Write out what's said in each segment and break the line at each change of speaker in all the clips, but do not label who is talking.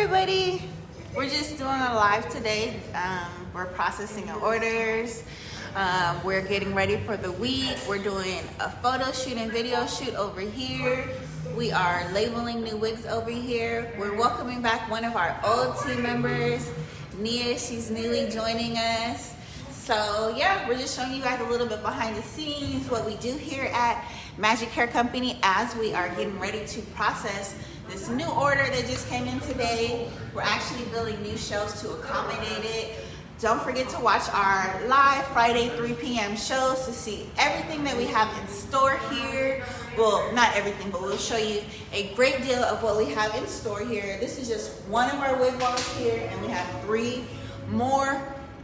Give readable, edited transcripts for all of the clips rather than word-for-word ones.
everybody. We're just doing a live today. We're processing orders. We're getting ready for the week. We're doing a photo shoot and video shoot over here. We are labeling new wigs over here. We're welcoming back one of our old team members, Nia. She's newly joining us. So yeah, we're just showing you guys a little bit behind the scenes, what we do here at Magic Hair Company as we are getting ready to process this new order that just came in today. We're actually building new shelves to accommodate it. Don't forget to watch our live Friday 3 p.m. shows to see everything that we have in store here. Well, not everything, but we'll show you a great deal of what we have in store here. This is just one of our wig walls here, and we have 3 more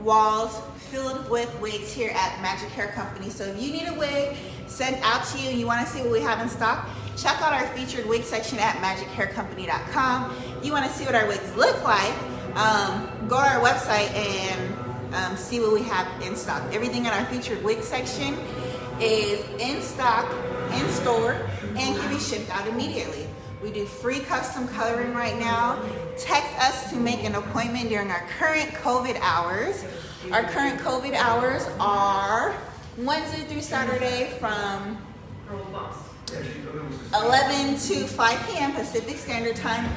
walls filled with wigs here at Magic Hair Company. So if you need a wig sent out to you and you want to see what we have in stock, check out our featured wig section at magichaircompany.com. You want to see what our wigs look like, go to our website and see what we have in stock. Everything in our featured wig section is in stock, in store, and can be shipped out immediately. We do free custom coloring right now. Text us to make an appointment during our current COVID hours. Our current COVID hours are Wednesday through Saturday from 11 to 5 p.m. Pacific Standard Time.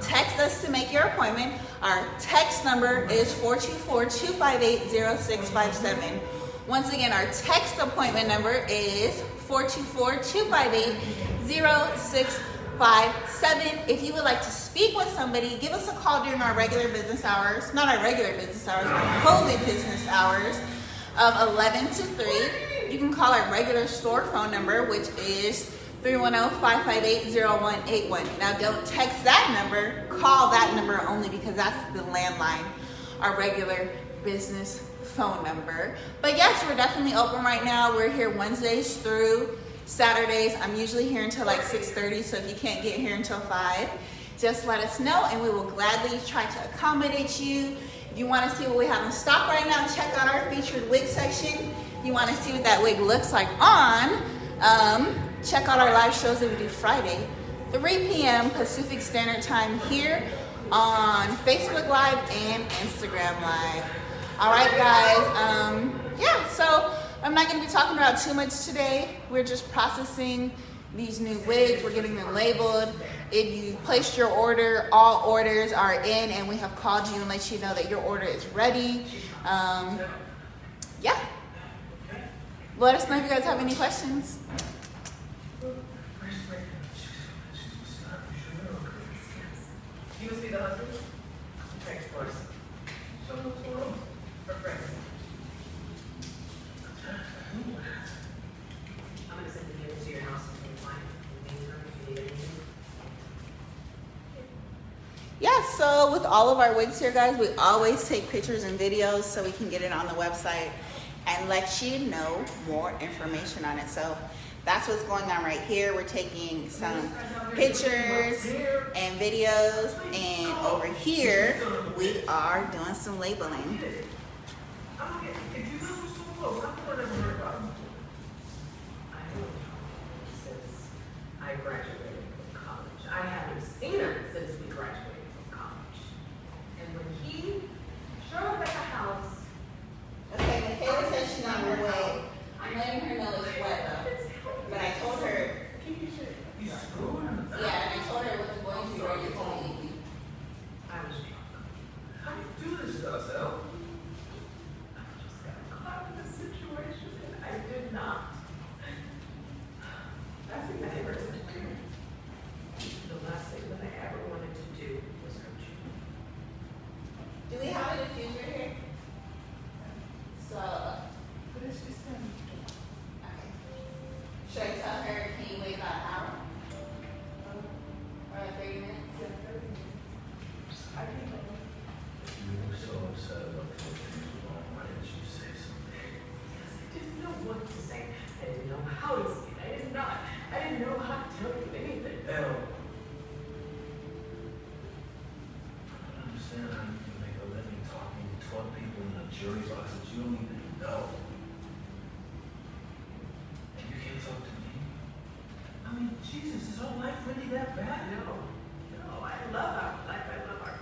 Text us to make your appointment. Our text number is 424-258-0657. Once again, our text appointment number is 424-258-0657. If you would like to speak with somebody, give us a call during our regular business hours, not our regular business hours, our COVID business hours of 11 to 3. You can call our regular store phone number, which is 310-558-0181. Now don't text that number, call that number only because that's the landline, our regular business phone number. But yes, we're definitely open right now. We're here Wednesdays through Saturdays. I'm usually here until like 6:30, so if you can't get here until 5, just let us know and we will gladly try to accommodate you. If you want to see what we have in stock right now, check out our featured wig section. If you want to see what that wig looks like on, check out our live shows that we do Friday, 3 p.m. Pacific Standard Time here on Facebook Live and Instagram Live. All right, guys. Yeah, so I'm not going to be talking about too much today. We're just processing these new wigs. We're getting them labeled. If you placed your order, all orders are in, and we have called you and let you know that your order is ready. Yeah. Let us know if you guys have any questions.
You must be the husband? Okay, of course. Show them what's going on. For friends. I'm going to send the kids to your house and find anything if you need anything.
Yeah, so with all of our wigs here, guys, we always take pictures and videos so we can get it on the website and let you know more information on it. So that's what's going on right here. We're taking some pictures and videos, and over here we are doing some labeling.
If you guys were so close, how come I never heard about it? I know since I graduated from college. I haven't seen him since we graduated from college. And when he showed up at the house.
Okay, Michaela says she's on her way. I'm letting her know it's wet though. But I told her, yeah, and I told her it wasn't going to be ready until the evening.
I was drunk. How do you do this to us, El? I just got caught in this situation and I did not. That's the anniversary. The last thing that I ever wanted to do was hurt you.
Do we have a diffuser here? So,
But it's just
okay. Should I tell her, can you wait about an hour? Or like 30 minutes?
Yeah, 30 minutes. I can go.
You were so upset about the things wrong. Why didn't you say something?
Because I didn't know what to say. I didn't know how to say it. I didn't know how to tell you anything.
El. I don't understand how you can make a living talking to 12 people in a jury box that you don't even know. And you can't talk to me. I mean, Jesus, is our life really that bad?
No, I love our life. I love our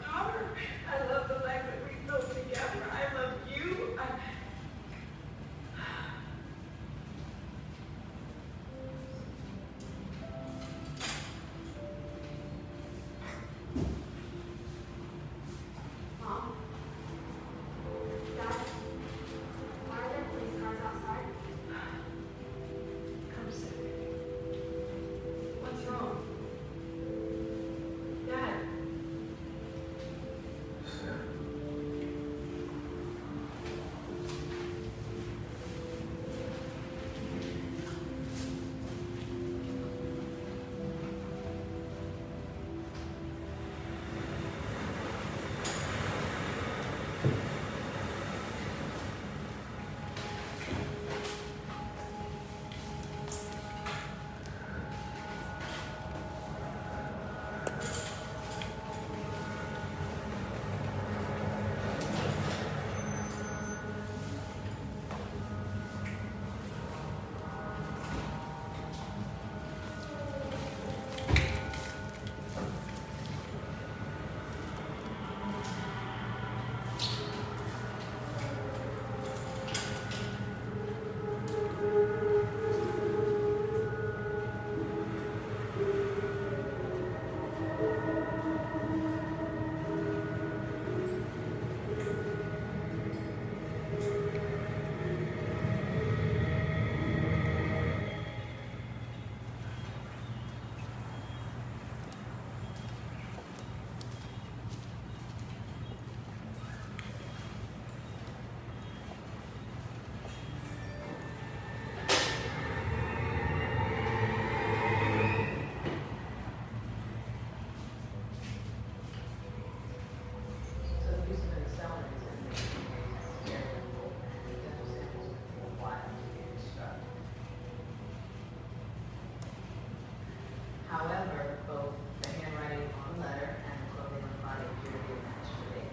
However, both the handwriting on the letter and the clothing on the body appear to be a match for me.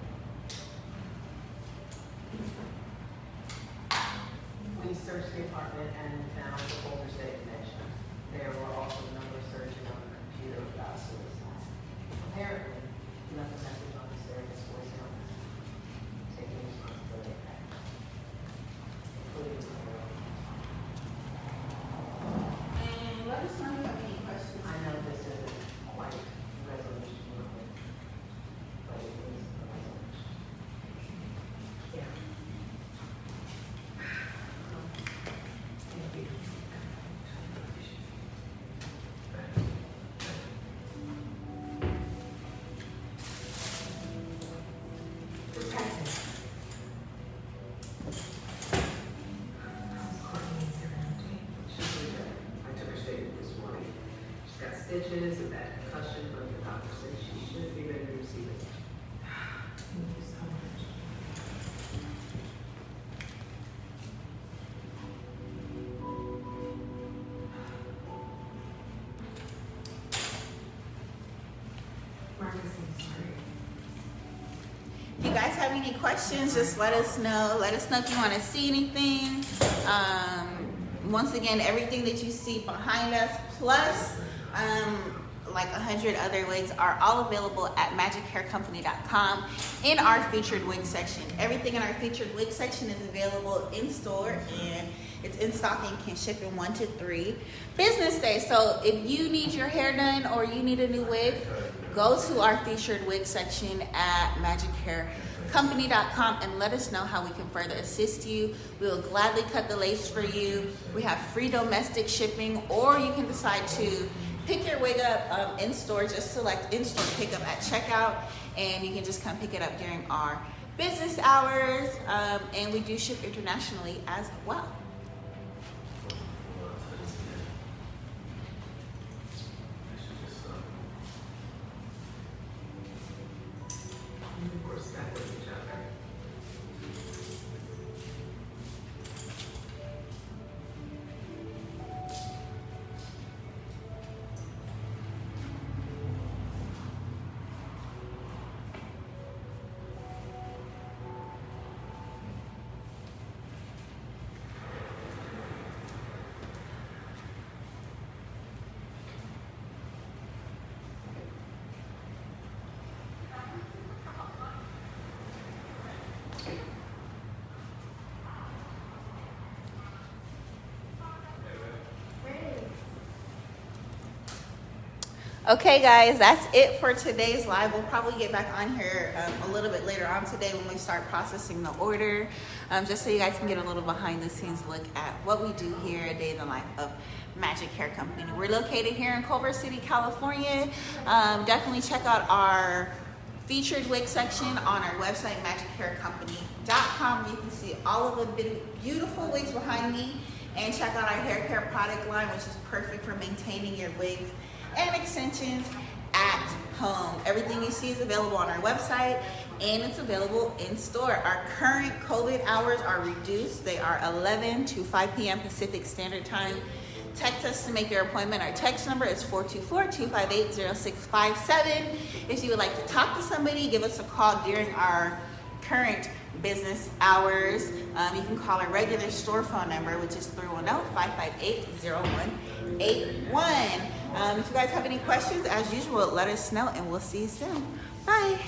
We searched the apartment and found the older state connection. There were also a number of searches on the computer about suicide. Apparently, he left a message on the surrogate voicemail message, taking responsibility of that, including the girl.
And let us know if you have any questions.
I know this isn't quite resolution worthy, but it is a resolution. Yeah. Thank you. I took her statement this morning. She's got stitches and that concussion, but the doctor said she should be ready to receive it. Thank you so much. Marcus, I'm sorry.
If you guys have any questions, just let us know. Let us know if you want to see anything. Once again, everything that you see behind us, plus like 100 other wigs, are all available at magichaircompany.com in our featured wig section. Everything in our featured wig section is available in store, and it's in stock and can ship in 1 to 3 business days. So if you need your hair done or you need a new wig, go to our featured wig section at magichaircompany.com and let us know how we can further assist you. We will gladly cut the lace for you. We have free domestic shipping, or you can decide to pick your wig up in store. Just select in-store pickup at checkout, and you can just come pick it up during our business hours. And we do ship internationally as well.
We're stuck with each other.
Okay guys, that's it for today's live. We'll probably get back on here a little bit later on today when we start processing the order, just so you guys can get a little behind the scenes look at what we do here, a day in the life of Magic Hair Company. We're located here in Culver City, California. Definitely check out our featured wig section on our website, magichaircompany.com. You can see all of the beautiful wigs behind me, and check out our hair care product line, which is perfect for maintaining your wigs and extensions at home. Everything you see is available on our website, and it's available in store. Our current COVID hours are reduced. They are 11 to 5 p.m. Pacific Standard Time. Text us to make your appointment. Our text number is 424-258-0657. If you would like to talk to somebody, give us a call during our current business hours. You can call our regular store phone number, which is 310-558-0181. If you guys have any questions, as usual, let us know, and we'll see you soon. Bye.